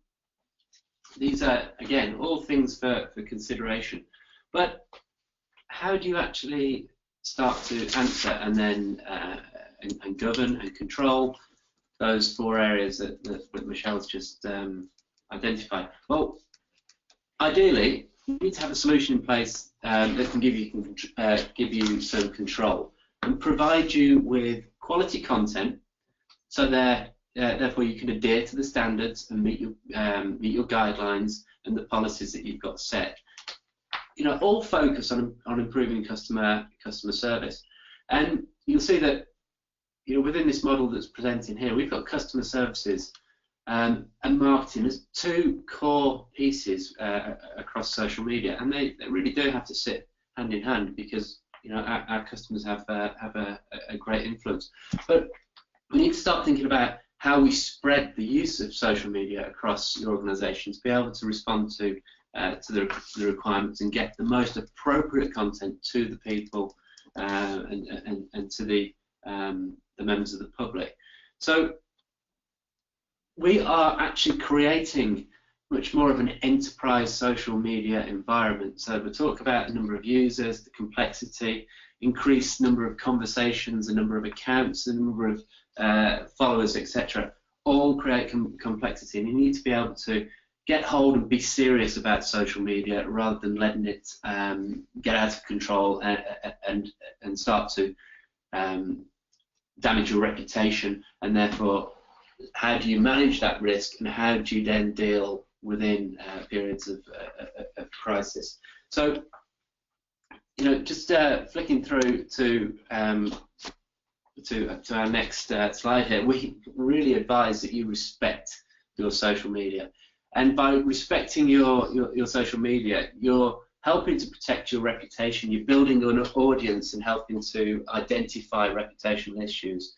[SPEAKER 2] these are again all things for consideration. But how do you actually start to answer and then and govern and control those 4 areas that Michelle's just identified? Well, ideally, you need to have a solution in place that can give you some control and provide you with quality content, so therefore you can adhere to the standards and meet your guidelines and the policies that you've got set. All focus on improving customer service. And you'll see that within this model that's presenting here, we've got customer services and marketing as 2 core pieces across social media, and they really do have to sit hand in hand, because our customers have a great influence. But we need to start thinking about how we spread the use of social media across your organisation to be able to respond to the requirements and get the most appropriate content to the people and to the members of the public. So we are actually creating much more of an enterprise social media environment. So we'll talk about the number of users, the complexity, increased number of conversations, the number of accounts, the number of followers, etc. All create complexity, and you need to be able to get hold and be serious about social media rather than letting it get out of control and start to damage your reputation. And therefore, how do you manage that risk, and how do you then deal within periods of crisis? So, just flicking through to our next slide here, we really advise that you respect your social media, and by respecting your social media, you're helping to protect your reputation. You're building an audience and helping to identify reputational issues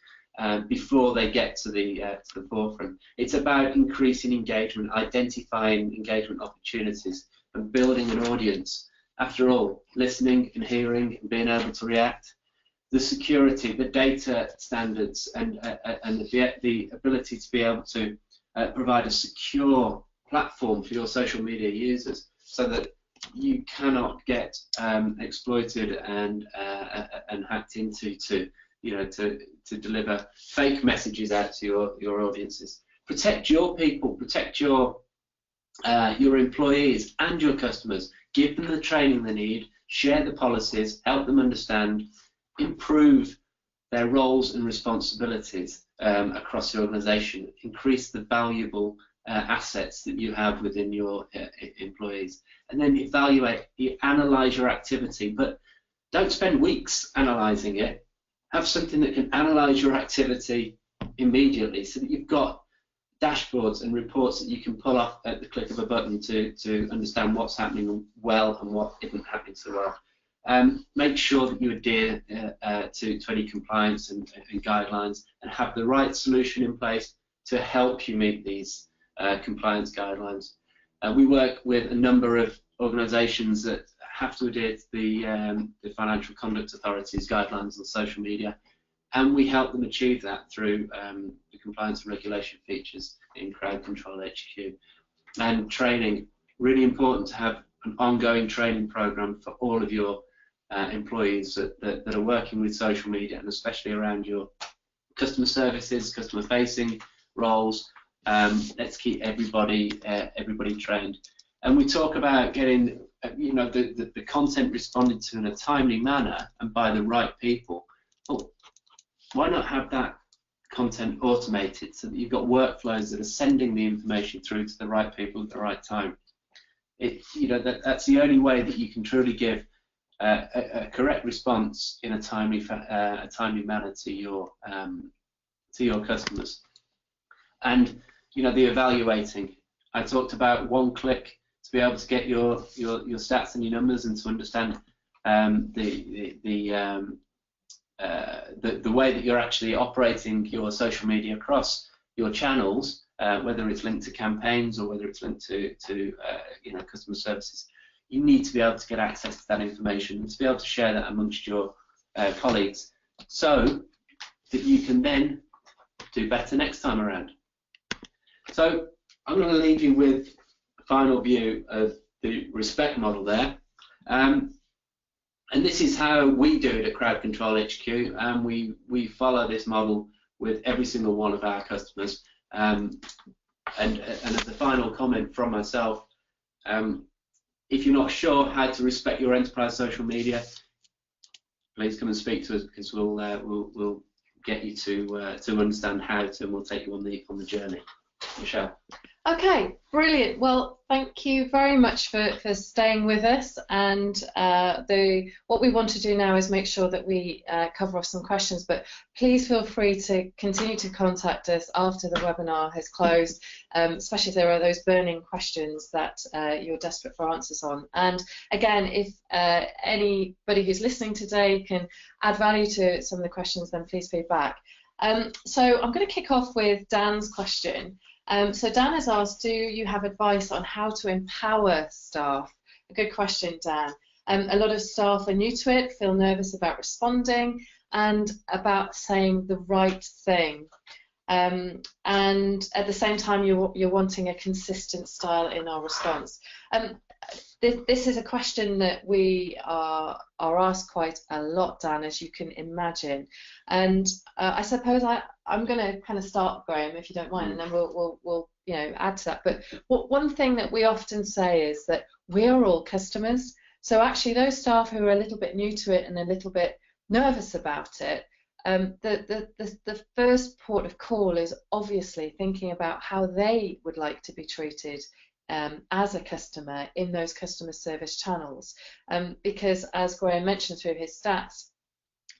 [SPEAKER 2] before they get to the forefront. It's about increasing engagement, identifying engagement opportunities, and building an audience. After all, listening and hearing and being able to react. The security, the data standards, and the ability to be able to provide a secure platform for your social media users, so that you cannot get exploited and hacked into to deliver fake messages out to your audiences. Protect your people, protect your employees and your customers. Give them the training they need, share the policies, help them understand, improve their roles and responsibilities across the organisation, increase the valuable assets that you have within your employees, and then evaluate, analyse your activity, but don't spend weeks analysing it. Have something that can analyse your activity immediately, so that you've got dashboards and reports that you can pull off at the click of a button to understand what's happening well and what isn't happening so well. Make sure that you adhere to any compliance and guidelines, and have the right solution in place to help you meet these compliance guidelines. We work with a number of organisations that have to adhere to the Financial Conduct Authority's guidelines on social media, and we help them achieve that through the compliance and regulation features in CrowdControlHQ. And training, really important to have an ongoing training program for all of your employees that are working with social media, and especially around your customer services, customer facing roles. Let's keep everybody trained. And we talk about getting the content responded to in a timely manner and by the right people. Well, why not have that content automated, so that you've got workflows that are sending the information through to the right people at the right time? That's the only way that you can truly give a correct response in a timely manner to your customers. And the evaluating. I talked about one click to be able to get your stats and your numbers, and to understand the way that you're actually operating your social media across your channels, whether it's linked to campaigns or whether it's linked to customer services. You need to be able to get access to that information and to be able to share that amongst your colleagues, so that you can then do better next time around. So I'm going to leave you with a final view of the respect model there. And this is how we do it at CrowdControlHQ, and we follow this model with every single one of our customers. And as a final comment from myself, if you're not sure how to respect your enterprise social media, please come and speak to us, because we'll get you to understand how to, and we'll take you on the journey. Michelle.
[SPEAKER 1] Okay, brilliant. Well, thank you very much for staying with us. And what we want to do now is make sure that we cover off some questions, but please feel free to continue to contact us after the webinar has closed, especially if there are those burning questions that you're desperate for answers on. And again, if anybody who's listening today can add value to some of the questions, then please feedback. So I'm going to kick off with Dan's question. So Dan has asked, do you have advice on how to empower staff? A good question, Dan. A lot of staff are new to it, feel nervous about responding and about saying the right thing. And at the same time, you're wanting a consistent style in our response. This is a question that we are asked quite a lot, Dan, as you can imagine. And I suppose I'm going to kind of start, Graham, if you don't mind, and then we'll add to that. But one thing that we often say is that we are all customers. So actually, those staff who are a little bit new to it and a little bit nervous about it, the first port of call is obviously thinking about how they would like to be treated as a customer in those customer service channels, because as Graham mentioned through his stats,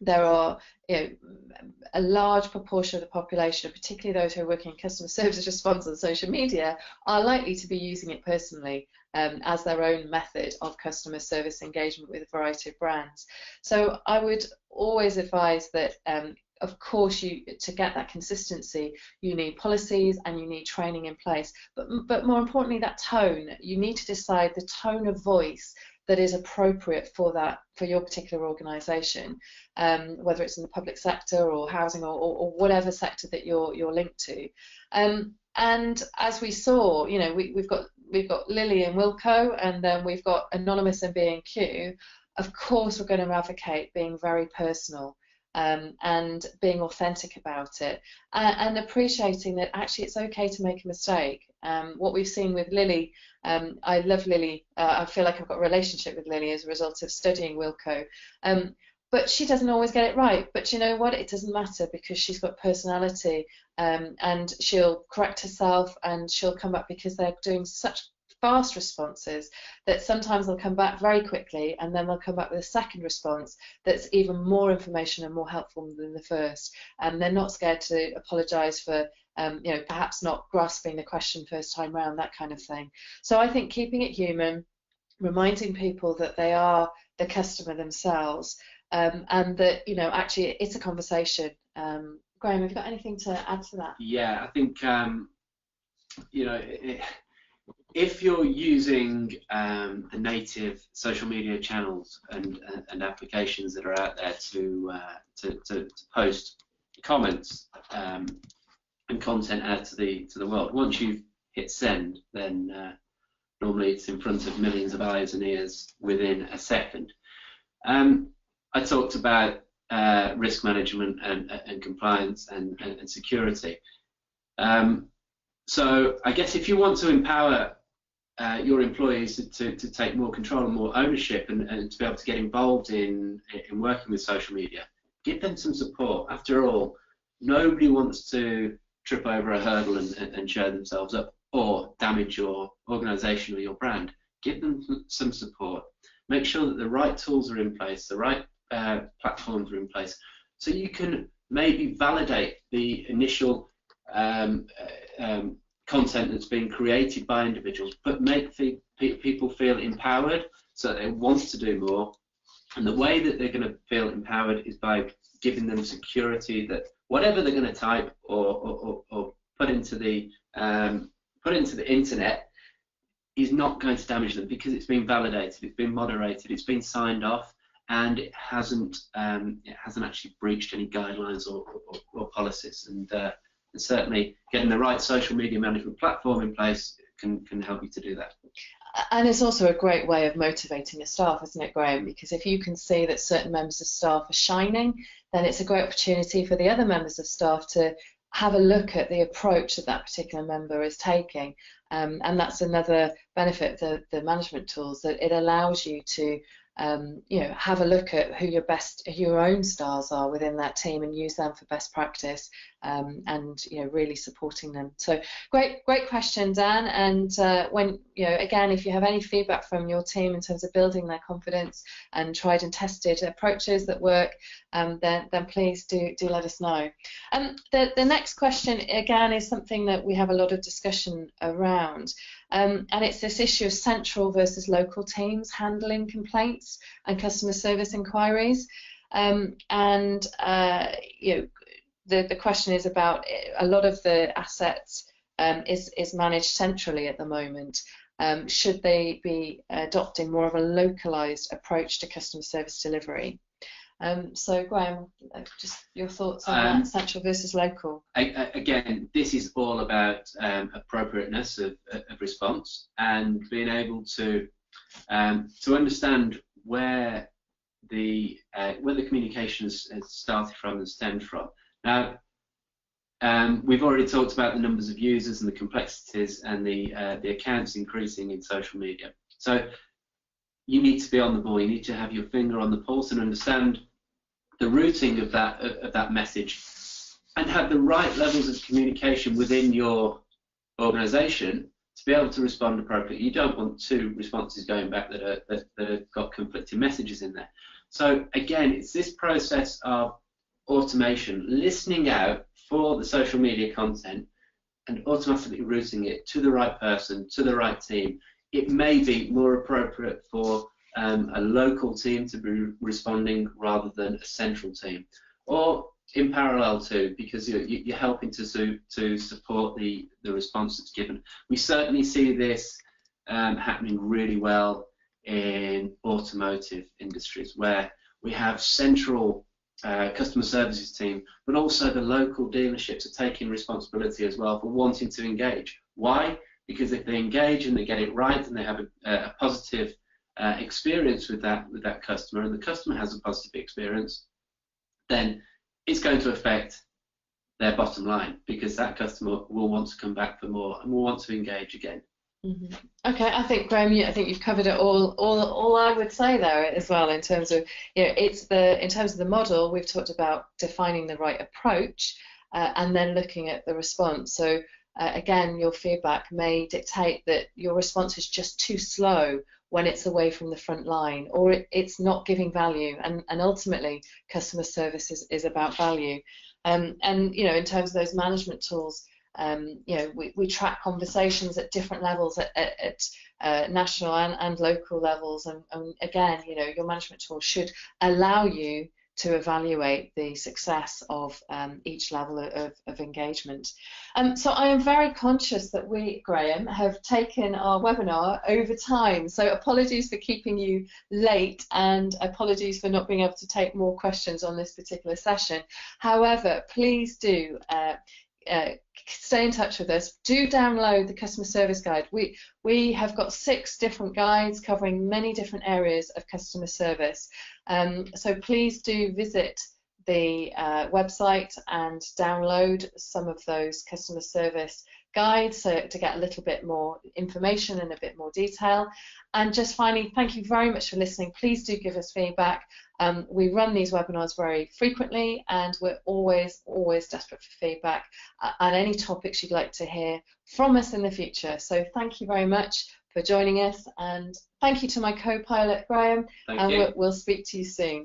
[SPEAKER 1] there are, a large proportion of the population, particularly those who are working in customer service response on social media, are likely to be using it personally as their own method of customer service engagement with a variety of brands. So I would always advise that, of course, to get that consistency, you need policies and you need training in place. But more importantly, that tone. You need to decide the tone of voice that is appropriate for your particular organisation, whether it's in the public sector or housing or whatever sector that you're linked to. And as we saw, we've got Lily and Wilco, and then we've got Anonymous and B&Q. Of course, we're going to advocate being very personal. And being authentic about it, and appreciating that actually it's okay to make a mistake. What we've seen with Lily, I love Lily. I feel like I've got a relationship with Lily as a result of studying Wilco. But she doesn't always get it right. But you know what? It doesn't matter, because she's got personality, and she'll correct herself, and she'll come back, because they're doing such fast responses that sometimes they'll come back very quickly, and then they'll come back with a second response that's even more information and more helpful than the first. And they're not scared to apologise for perhaps not grasping the question first time round, that kind of thing. So I think keeping it human, reminding people that they are the customer themselves, and that actually it's a conversation. Graham, have you got anything to add to that?
[SPEAKER 2] Yeah, I think if you're using the native social media channels and applications that are out there to post comments and content out to the world, once you've hit send, then normally it's in front of millions of eyes and ears within a second. I talked about risk management and compliance and security. So I guess if you want to empower your employees to take more control and more ownership, and to be able to get involved in working with social media, give them some support. After all, nobody wants to trip over a hurdle and show themselves up or damage your organisation or your brand. Give them some support. Make sure that the right tools are in place, the right platforms are in place, so you can maybe validate the initial content that's being created by individuals, but make people feel empowered so that they want to do more. And the way that they're going to feel empowered is by giving them security that whatever they're going to type or put into the internet is not going to damage them, because it's been validated, it's been moderated, it's been signed off, and it hasn't actually breached any guidelines or policies. And certainly getting the right social media management platform in place can help you to do that.
[SPEAKER 1] And it's also a great way of motivating your staff, isn't it, Graham? Because if you can see that certain members of staff are shining, then it's a great opportunity for the other members of staff to have a look at the approach that particular member is taking. And that's another benefit of the management tools, that it allows you to have a look at who your own stars are within that team, and use them for best practice, and really supporting them. So great question, Dan. And when again, if you have any feedback from your team in terms of building their confidence and tried and tested approaches that work, then please do let us know. The next question again is something that we have a lot of discussion around. And it's this issue of central versus local teams handling complaints and customer service inquiries. The question is about a lot of the assets is managed centrally at the moment. Should they be adopting more of a localized approach to customer service delivery? So Graham, just your thoughts on that, central versus local.
[SPEAKER 2] Again, this is all about appropriateness of response, and being able to understand where the communication has started from and stemmed from. Now, we've already talked about the numbers of users and the complexities and the accounts increasing in social media. So you need to be on the ball. You need to have your finger on the pulse and understand the routing of that message, and have the right levels of communication within your organisation to be able to respond appropriately. You don't want two responses going back that have got conflicting messages in there. So again, it's this process of automation, listening out for the social media content and automatically routing it to the right person, to the right team. It may be more appropriate for a local team to be responding rather than a central team, or in parallel too, because you're helping to support the response that's given. We certainly see this happening really well in automotive industries, where we have central customer services team, but also the local dealerships are taking responsibility as well for wanting to engage. Why? Because if they engage and they get it right and they have a positive experience with that customer, and the customer has a positive experience, then it's going to affect their bottom line, because that customer will want to come back for more and will want to engage again.
[SPEAKER 1] Mm-hmm. Okay, I think Graham, I think you've covered it all I would say there as well, in terms of, in terms of the model, we've talked about defining the right approach and then looking at the response. So again, your feedback may dictate that your response is just too slow when it's away from the front line, or it's not giving value, and ultimately customer service is about value. And in terms of those management tools, we track conversations at different levels, at national and local levels, and again, your management tool should allow you to evaluate the success of each level of engagement. So I am very conscious that we, Graham, have taken our webinar over time, so apologies for keeping you late, and apologies for not being able to take more questions on this particular session. However, please do stay in touch with us. Do download the customer service guide. We have got 6 different guides covering many different areas of customer service. So please do visit the website and download some of those customer service guides to get a little bit more information and a bit more detail. And just finally, thank you very much for listening. Please do give us feedback. We run these webinars very frequently, and we're always desperate for feedback on any topics you'd like to hear from us in the future. So thank you very much for joining us, and thank you to my co-pilot Graham, and we'll speak to you soon.